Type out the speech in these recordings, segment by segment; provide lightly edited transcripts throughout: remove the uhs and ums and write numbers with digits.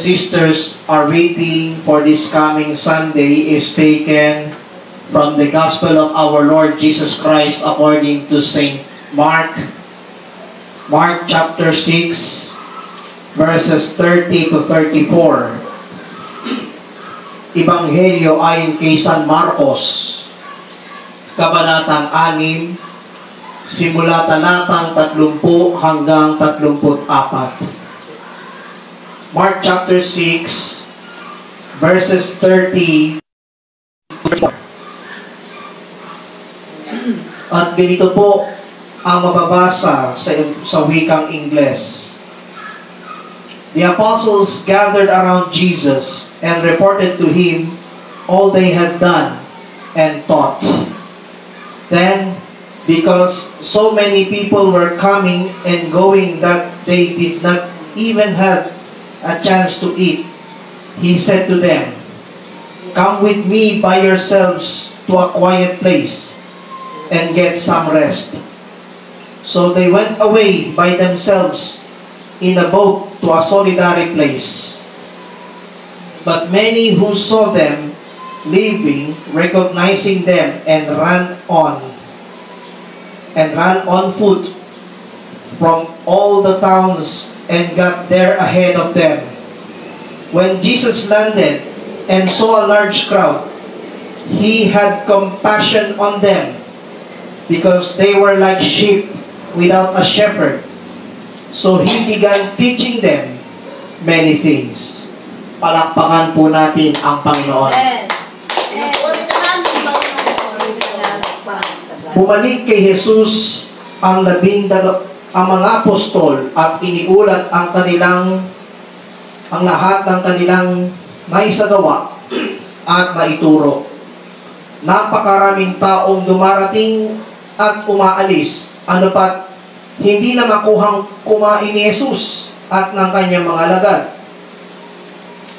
sisters, our reading for this coming Sunday is taken from the Gospel of our Lord Jesus Christ according to St. Mark. Mark chapter 6, verses 30 to 34. Ebanghelyo ayon kay San Marcos, Kabanatang 6, simula talatang 30 hanggang 34. Mark chapter 6, verses 30. At ganito po ang mababasa sa wikang Ingles. The apostles gathered around Jesus and reported to him all they had done and taught. Then, because so many people were coming and going that they did not even have a chance to eat, he said to them, "Come with me by yourselves to a quiet place and get some rest." So they went away by themselves in a boat to a solitary place. But many who saw them leaving, recognizing them, and ran on foot from all the towns and got there ahead of them. When Jesus landed and saw a large crowd, he had compassion on them because they were like sheep without a shepherd. So he began teaching them many things. Palakpakan po natin ang Panginoon. Bumalik kay Jesus ang mga apostol at iniulat ang lahat ng kanilang naisagawa at naituro. Napakaraming taong dumarating at umaalis, ano pat hindi na makuhang kumain ni Jesus at ng kanyang mga alagad.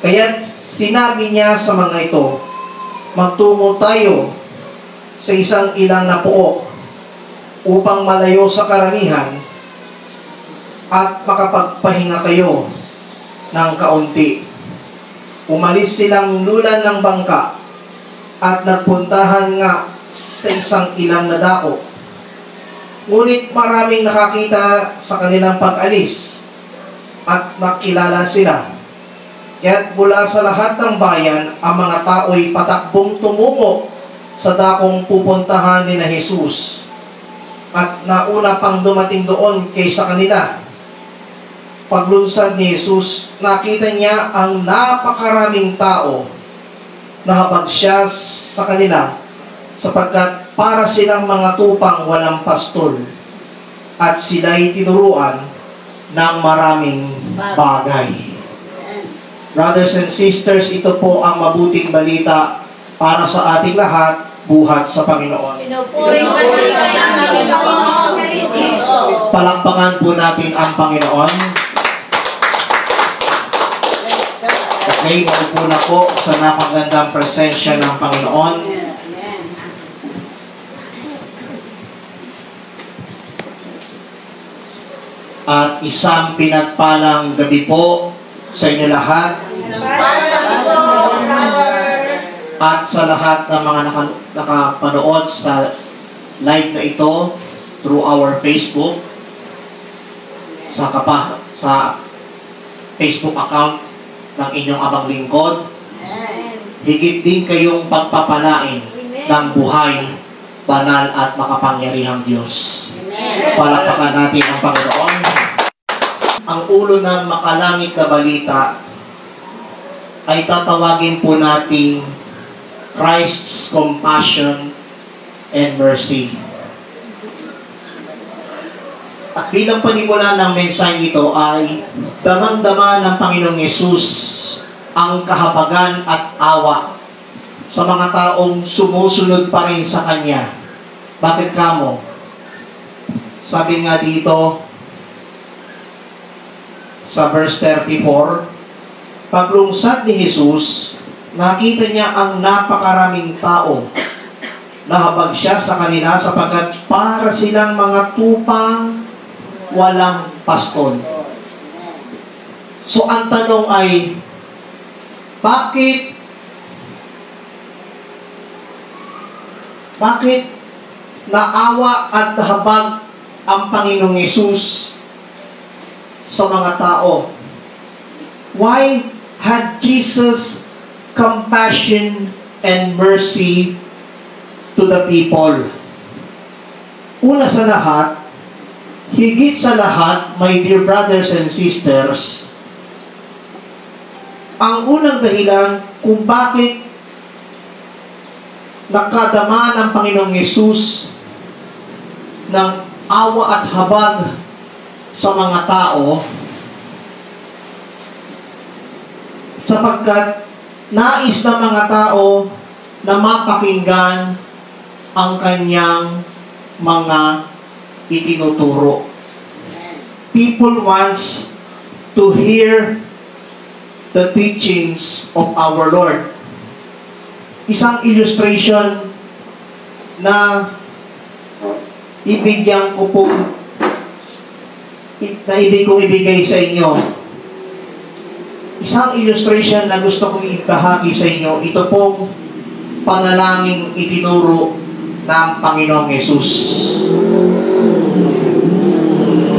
Kaya sinabi niya sa mga ito, magtungo tayo sa isang ilang na pook upang malayo sa karamihan at makapagpahinga kayo ng kaunti. Umalis silang lulan ng bangka at nagpuntahan nga sa isang ilang na dako. Ngunit maraming nakakita sa kanilang pag-alis at nakilala sila. Kaya't mula sa lahat ng bayan, ang mga tao'y patakbong tumungo sa dakong pupuntahan ni na Jesus. At nauna pang dumating doon kaysa kanila. Paglunsad ni Jesus, nakita niya ang napakaraming tao na habag siya sa kanila sapagkat para silang mga tupang walang pastol at sila'y tinuruan ng maraming bagay. Brothers and sisters, ito po ang mabuting balita para sa ating lahat, buhat sa Panginoon. Palakpakan po natin ang Panginoon. Okay, maupo na po sa napakagandang presensya ng Panginoon. At isang pinagpalang gabi po sa inyo lahat. At sa lahat ng mga nakapanood sa live na ito through our Facebook, sa Facebook account ng inyong abang lingkod. Higit din kayong pagpapalain ng buhay, banal at makapangyarihang Diyos. Palakpakan natin ang Panginoon. Ang ulo ng makalangit na balita ay tatawagin po nating Christ's compassion and mercy. At bilang panimula ng mensahe ito ay damang-dama ng Panginoong Yesus ang kahabagan at awa sa mga taong sumusunod pa rin sa Kanya. Bakit kamo? Sabi nga dito sa verse 34, paglungsad ni Jesus, nakita niya ang napakaraming tao. Nahabag siya sa kanila sapagkat para silang mga tupang walang pastol. So ang tanong ay, Bakit naawa at nahabag ang Panginoong Yesus sa mga tao? Why had Jesus compassion and mercy to the people? Una sa lahat, higit sa lahat, my dear brothers and sisters, ang unang dahilan kung bakit nakadama ng Panginoong Yesus ng awa at habag sa mga tao, sapagkat nais ng mga tao na mapakinggan ang kanyang mga itinuturo. People wants to hear the teachings of our Lord. Isang illustration na ibig kong ibigay sa inyo. Isang illustration na gusto kong ibahagi sa inyo. Ito pong panalangin itinuro ng Panginoong Yesus.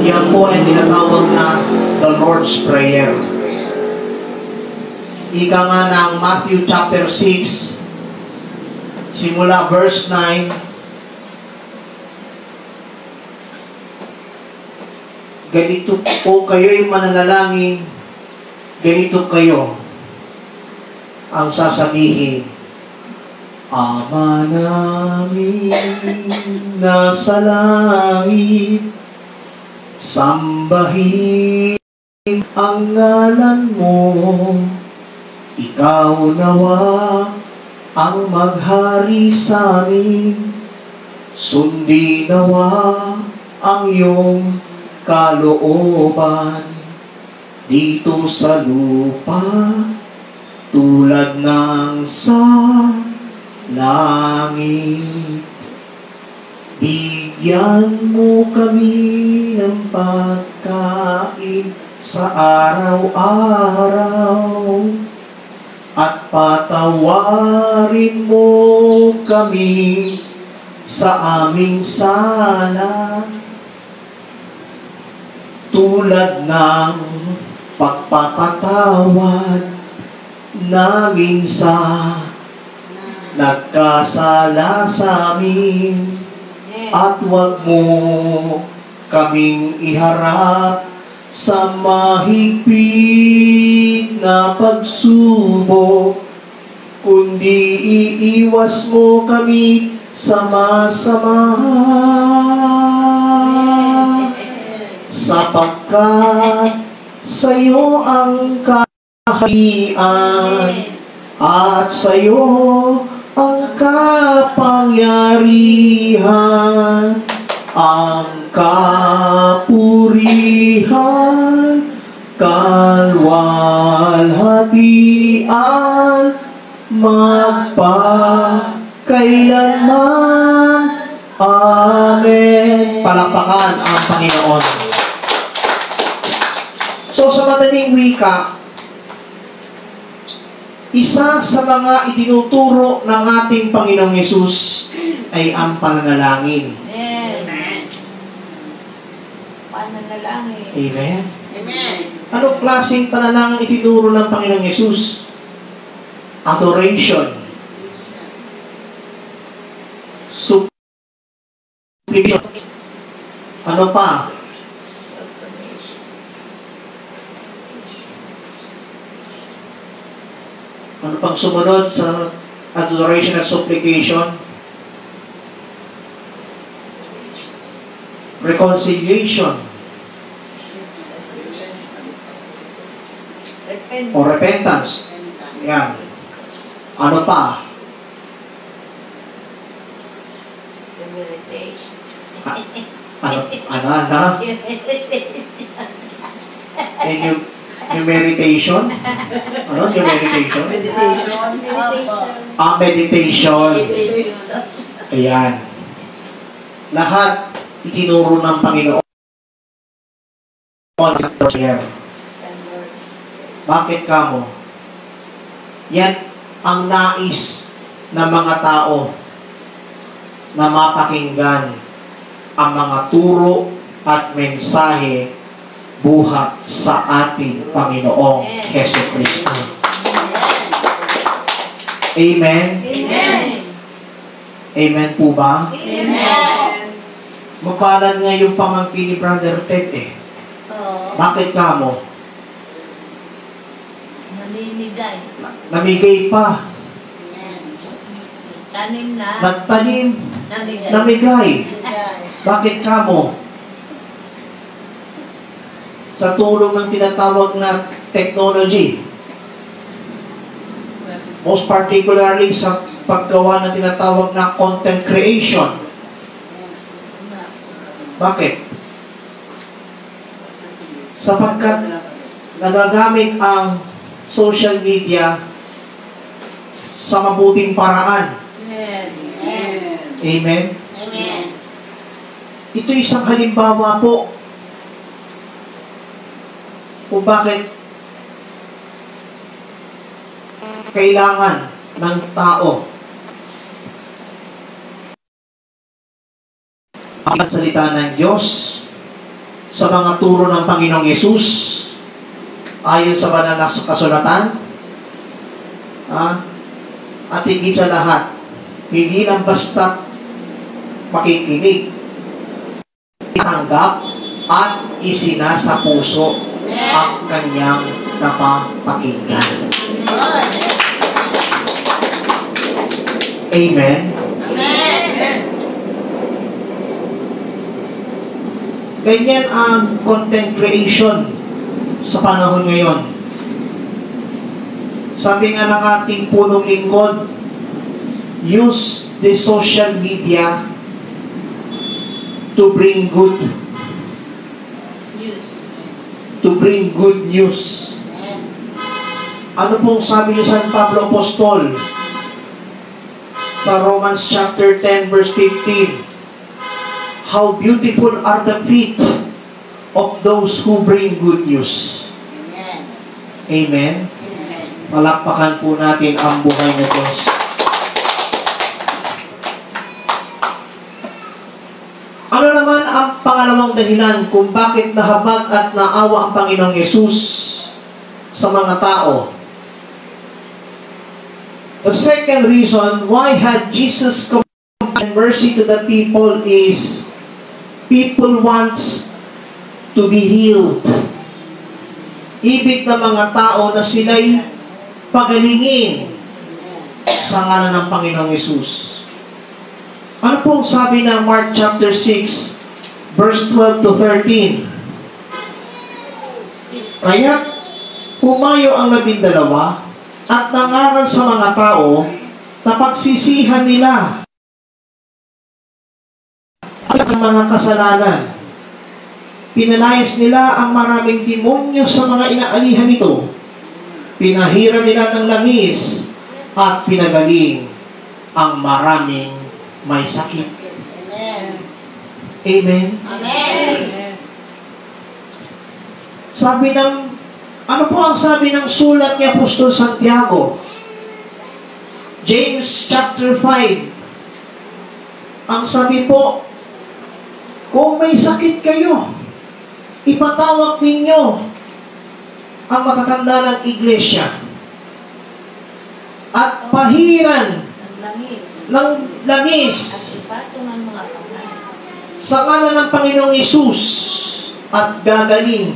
Yan po ay tinatawag na the Lord's Prayer. Ika nga ng Matthew chapter 6, simula verse 9, ganito po kayo'y mananalangin, ganito kayo ang sasabihin, Ama namin nasa langit, sambahin ang ngalan mo, ikaw nawa ang maghari sa amin, sundin nawa ang iyong kalooban dito sa lupa tulad ng sa langit. Bigyan mo kami ng pagkain sa araw-araw at patawarin mo kami sa aming sala tulad ng pagpapatawad namin sa nagkasala sa amin, at huwag mo kaming iharap sa mahigpit na pagsubok, kundi iiwas mo kami sa masama, sapagkat sa'yo ang kaharian at sa'yo ang kapangyarihan, ang kapurihan, kalwalhatian, magpakailanman. Amen. Palakpakan ang Panginoon. So, sa madaling wika, isa sa mga itinuturo ng ating Panginoong Yesus ay ang pananalangin. Amen. Pananalangin. Amen. Amen. Anong klaseng panalangin itinuro ng Panginoong Yesus? Adoration. Supplication. Ano pa? Ano pang sumunod sa adoration at supplication? Reconciliation. O repentance. Yan. Ano pa? Ano? Meditation? Ano? Meditation? Meditation. Ayan. Lahat itinuro ng Panginoon sa prayer. Bakit kamo? Yan ang nais ng mga tao na mapakinggan ang mga turo at mensahe buhat sa ating Panginoong Jesucristo. Amen? Amen. Amen po ba? Amen. Mapalad nga yung pamangkin ni Brother Ted eh. Oo. Bakit ka mo? Namimigay. Namigay pa. Tanim na. Nagtanim. Namigay. Namigay. Bakit ka mo? Sa tulong ng tinatawag na technology. Most particularly sa paggawa ng tinatawag na content creation. Bakit? Sapagkat nagagamit ang social media sa mabuting paraan. Amen. Amen? Amen. Ito isang halimbawa po kung bakit kailangan ng tao ang salita ng Diyos sa mga turo ng Panginoong Yesus ayon sa banal na kasulatan, at higit sa lahat, hindi lang basta makikinig, itanggap at isinasa puso ang kanyang napapakinggan. Amen? Amen. Ganyan ang content creation sa panahon ngayon. Sabi nga ng ating punong lingkod, use the social media to bring good news. Ano pong sabi ni San Pablo Apostol sa Romans chapter 10 verse 15? How beautiful are the feet of those who bring good news. Amen? Palakpakan po natin ang buhay na Diyos. Ano naman ang pangalawang dahilan kung bakit nahabag at naawa ang Panginoong Yesus sa mga tao? The second reason why had Jesus compassion and mercy to the people is people wants to be healed. Ibig ng mga tao na sila'y pagalingin sa ngalan ng Panginoong Yesus. Ano pong sabi ng Mark chapter 6 verse 12 to 13? Kaya pumayo ang 12 at nangaral sa mga tao na pagsisihan nila ang mga kasalanan. Pinalayas nila ang maraming demonyo sa mga inaalihan nito. Pinahira nila ng langis at pinagaling ang maraming may sakit. Amen? Amen. Sabi ng, ano po ang sabi ng sulat ni Apostol Santiago? James chapter 5. Ang sabi po, kung may sakit kayo, ipatawag ninyo ang matatanda ng iglesia at pahiran ng langis sa ngalan ng Panginoong Yesus at gagaling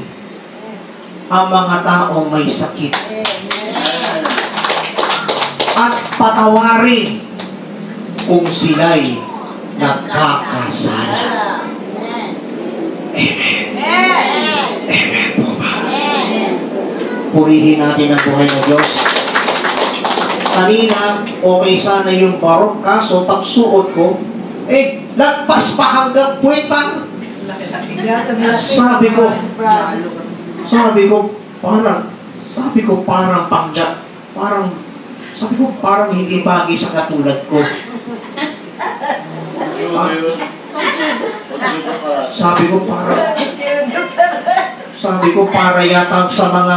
ang mga taong may sakit at patawarin kung sila'y nagkakasala. Amen. Amen po ba? Purihin natin ang buhay ng Diyos. Kanina, okay sana yung barok, kaso pagsuot ko, lagpas pa hanggang puwetang. Sabi ko, parang hindi bagay sa katulad ko. Sabi ko, para yata sa mga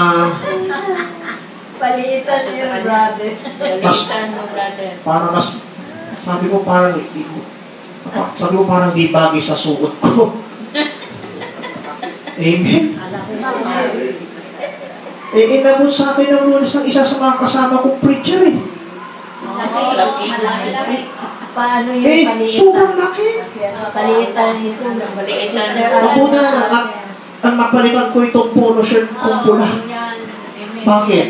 Palitan niyo, brother. Balitan mo, brother. Para mas, sabi ko parang di bagay sa suot ko. Amen. Inabot sa akin ng Lunes ng isa sa mga kasama kong preacher eh. Paano yung palitan? Sobrang laki. Palitan ito. Sister Mabuti na lang at ang napalitan ko itong polo shirt kong pula. Bakit?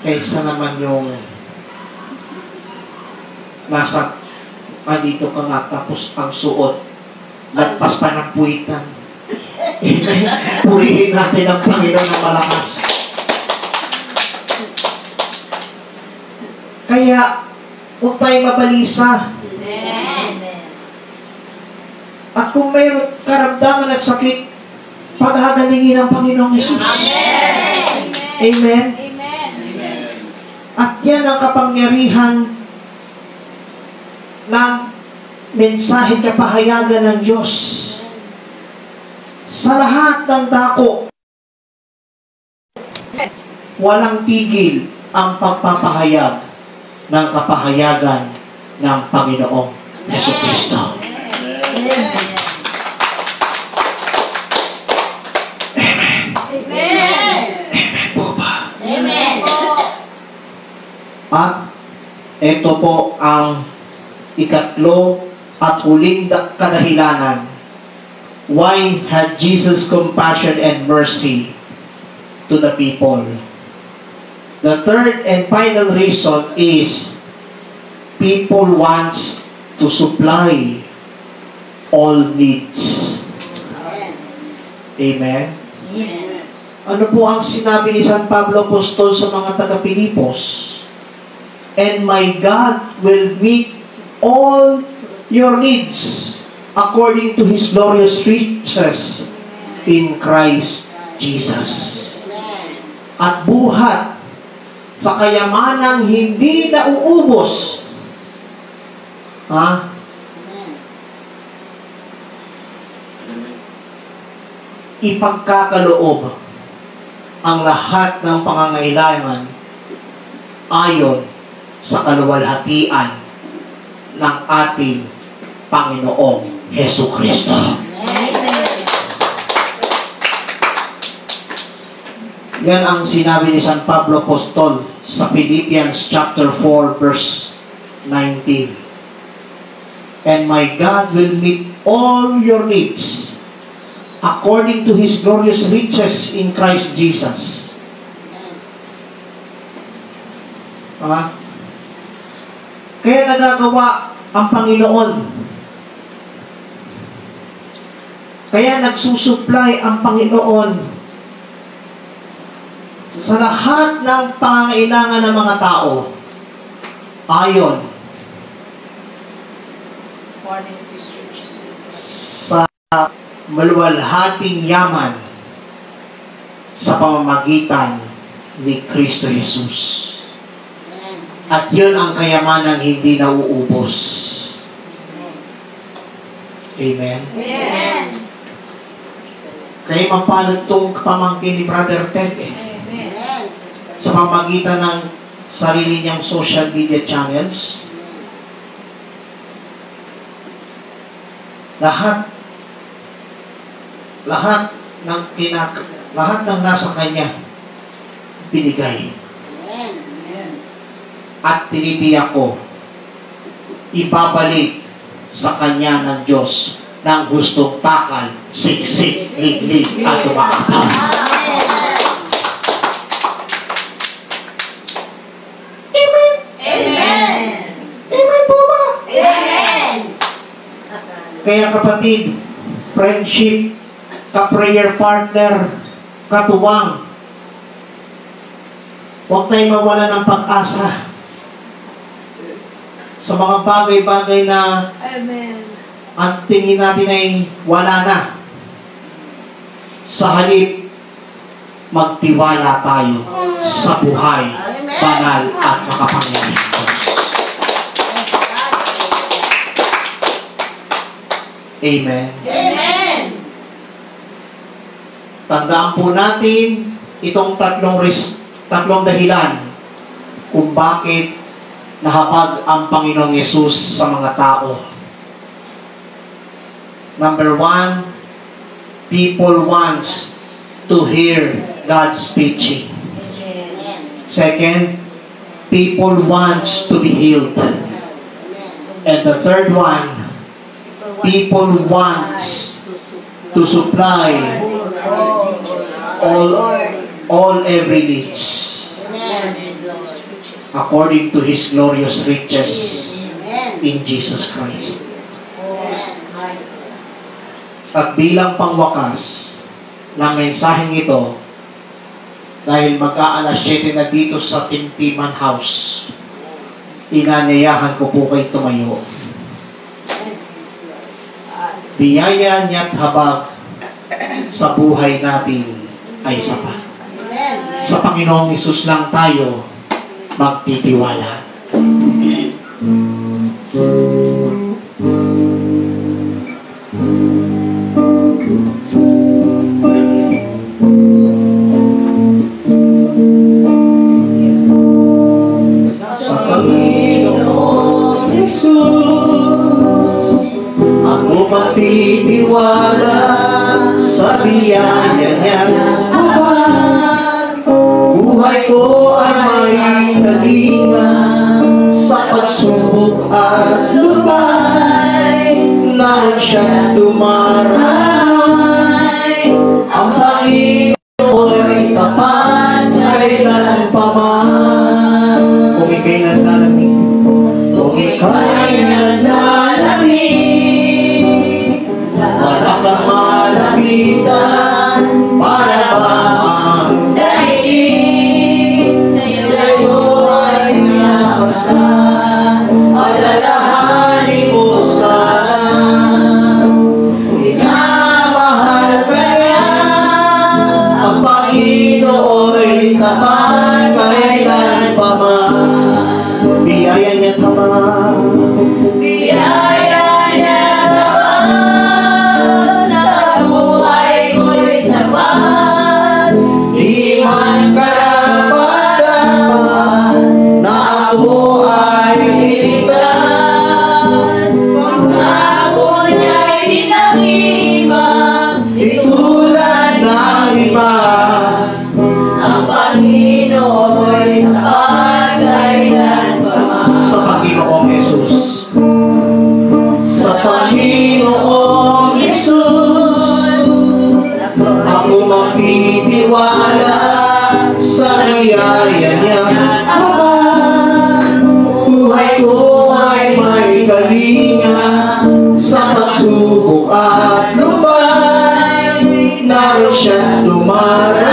Kaysa naman yung andito ka nga tapos ang suot, lagpas pa ng puwitan. Purihin natin ang Panginoon ng malakas. Kaya, huwag tayo mabalisa. At kung mayroon karamdaman at sakit, paghagalingin ang Panginoong Jesus. Amen. At yan ang kapangyarihan ng mensahe kapahayagan ng Diyos. Sa lahat ng dako, walang tigil ang pagpapahayag ng kapahayagan ng Panginoong Jesucristo. At ito po ang ikatlo at huling kadahilanan. Why had Jesus compassion and mercy to the people? The third and final reason is people wants to supply all needs. Amen? Ano po ang sinabi ni San Pablo Apostol sa mga taga-Pilipos? And my God will meet all your needs according to His glorious riches in Christ Jesus. At buhat sa kayamanang hindi nauubos. Ipagkakaloob ang lahat ng pangangailangan ayon sa kaluwalhatian ng ating Panginoong Jesucristo. Yan ang sinabi ni San Pablo Apostol sa Philippians chapter 4 verse 19. And my God will meet all your needs according to His glorious riches in Christ Jesus. Kaya nagagawa ang Panginoon. Kaya nagsusupply ang Panginoon sa lahat ng pangangailangan ng mga tao ayon sa maluwalhating yaman sa pamamagitan ni Kristo Jesus. At yun ang kayamanang hindi nauubos. Amen? Amen. Kaya mapalad tong pamangkin ni Brother Ted sa pamamagitan ng sarili niyang social media channels. Lahat ng nasa kanya binigay. At tinitiyak ko, ibabalik sa kanya ng Diyos ng gustong takal, siksik, liglig, at umaakaw. Amen? Amen. Amen po ba? Amen. Kaya kapatid, friendship, ka-prayer partner, katuwang, huwag tayong mawala ng pag-asa sa mga bagay-bagay na ang tingin natin ay wala na. Sa halip, magtiwala tayo sa buhay, banal at makapangyarihan Diyos. Amen. Amen. Tandaan po natin itong tatlong dahilan kung bakit nahapag ang Panginoong Yesus sa mga tao. Number 1, people wants to hear God's teaching. Second, people wants to be healed. And the third one, people wants to supply all every needs according to His glorious riches in Jesus Christ. At bilang pangwakas ng mensaheng ito, dahil mag-aalas 7 na dito sa Timtiman House, inanyayahan ko po kayo tumayo. Biyaya niya't habag sa buhay natin ay sapat. Sa Panginoong Hesus lang tayo magtitiwala. Sa Panginoong Hesus ako magtitiwala, sa biyaya niya buhay ko ay may kalinga, sa pagsubok at lumay naroon siya dumaray. Ang Panginoon'y tapat kailan pa man. Kung ika'y naglalamig, kung ika'y naglalamig, wala kang malapitan, para ba ang daigdig sa'yo ay minapasan? Alalahanin mo sana, minamahal ka niya, ang Panginoon'y tapat kailan pa man. Biyaya niya't habag, biyaya niya't habag, sa buhay ko'y sapat. Di man karapat-dapat na ako ay ligtas. Pangako niya'y di nag-iba, di tulad ng iba. Ang Panginoon'y tapat kailan pa man. Sa Panginoong Hesus, sa Panginoong Hesus ako magtitiwala, sa biyaya niya buhay ko ay may kalinga, sa pagsubok at lumay naroon siya dumaray.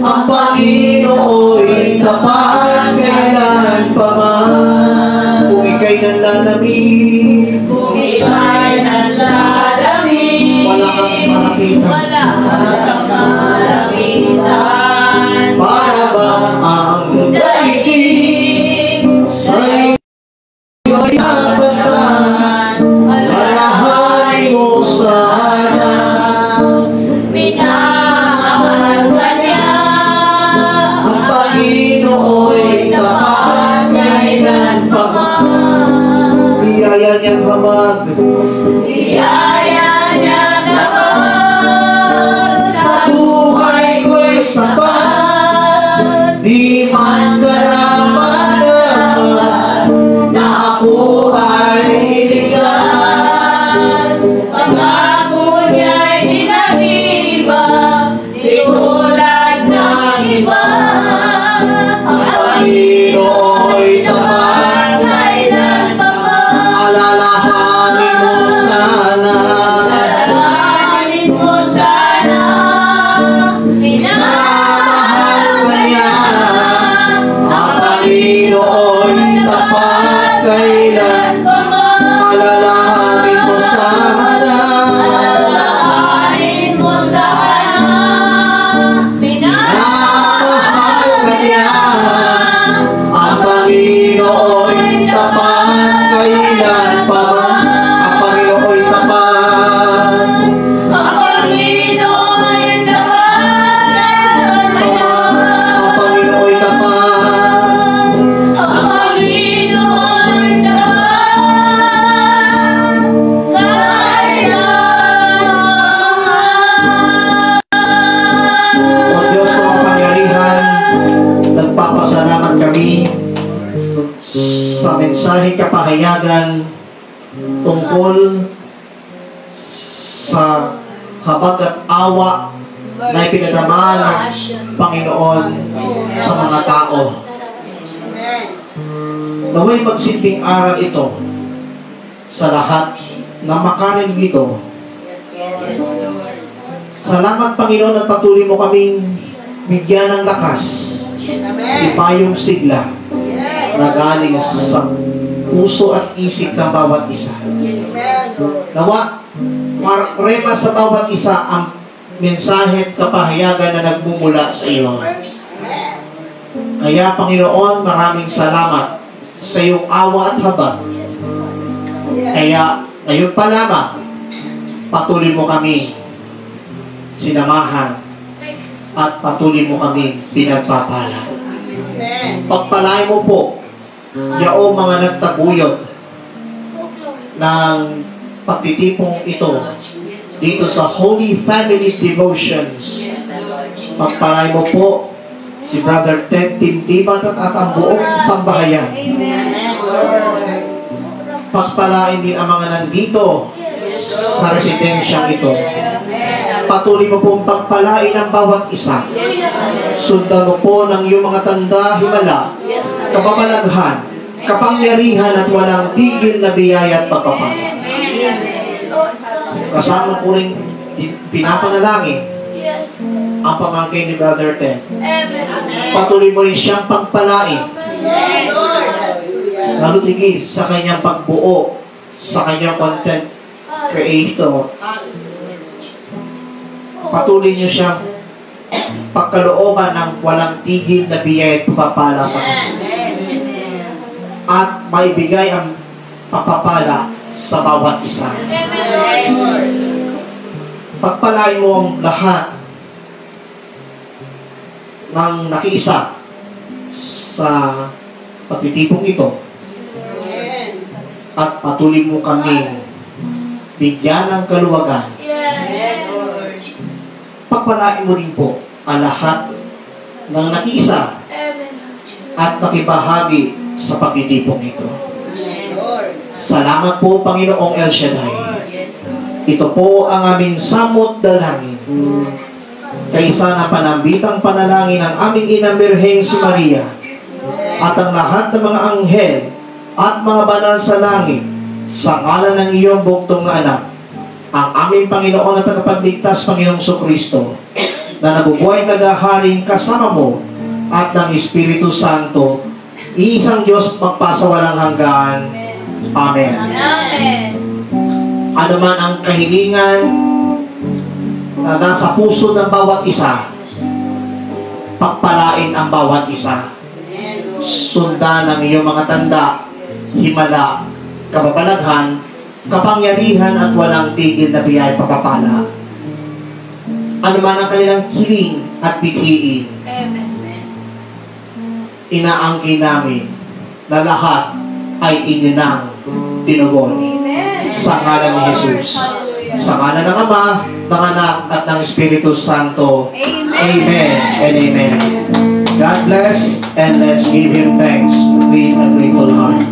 Ang Panginoon'y tapat kailan pa man. Kung ika'y nanlalamig, kung ika'y nanlalamig, wala kang malapitan, para ba ang daigdig sa'yo ay napasan? Alalahanin mo sana, minamahal ka niya, ang Panginoon'y tapat kailan pa man. Biyaya niyang habag, biyaya niyang habag, sa buhay ko'y sapat. Di man karapat-dapat na ako ay iligtas. Pangako niya'y di nag-iba, di tulad ng iba. Ang Panginoon'y tapat kailan pa man. Alalahanin mo sana, kami sa mensahe kapahayagan tungkol sa habag at awa na ipinadama ng Panginoon sa mga tao. Naway magsilbing aral ito sa lahat na makarinig ito. Salamat, Panginoon, at patuloy mo kaming bigyan ng lakas, ipayong sigla na galing sa puso at isip ng bawat isa. Nawa, marema sa bawat isa ang mensahe at kapahayagan na nagmumula sa iyo. Kaya, Panginoon, maraming salamat sa iyong awa at habag. Kaya, ngayon pa lamang, patuloy mo kami sinamahan at patuloy mo kami pinagpapala. Pagpalain mo po yaong mga nagtaguyod ng pagtitipong ito dito sa Holy Family Devotions. Pagpalain mo po si Brother Ted Timtibat at ang buong sambahayan. Pagpalain din ang mga nandito sa residensyang ito. Patuloy mo pong pagpalain ang bawat isa. Sundan mo po ng iyong mga tanda, himala, kababalaghan, kapangyarihan at walang tigil na biyaya at pagpapala. Kasama po rin pinapanalangin ang pamangkin ni Brother Ted. Patuloy mo rin siyang pagpalain. Lalo tigil sa kanyang pagbuo, sa kanyang content creator. Patuloy niyo siyang pagkalooban ng walang tigil na biyaya at pagpapala sa kanya. At maibigay ang pagpapala sa bawat isa. Pagpalain mo ang lahat ng nakiisa sa pagtitipong ito. At patuloy mo kami bigyan ng kaluwagan. Pagpalain mo rin po ang lahat ng nakiisa at nakibahagi sa pagtitipong ito. Salamat po, Panginoong El Shaddai. Ito po ang aming samot dalangin. Kaysa na panambitang panalangin ng aming Inang Birheng si Maria at ang lahat ng mga anghel at mga banal sa langit sa ngalan ng iyong buktong na anak, ang aming Panginoon at tagapagligtas, Panginoong Kristo, na nabubuhay nagaharing kasama mo at ng Espiritu Santo, iisang Diyos magpasawalang hanggan. Amen. Ano man ang kahilingan na nasa puso ng bawat isa, pagpalain ang bawat isa. Sundan ang iyong mga tanda, himala, kababalaghan, kapangyarihan at walang tigil na biyaya pagpapala. Ano man ang kanilang hiling at bighiin, inaangkin namin na lahat ay inyo nang tinugon. Sa ngalan ni Jesus. Sa ngalan ng Ama, ng Anak, at ng Espiritu Santo. Amen and amen. God bless, and let's give Him thanks with a grateful heart.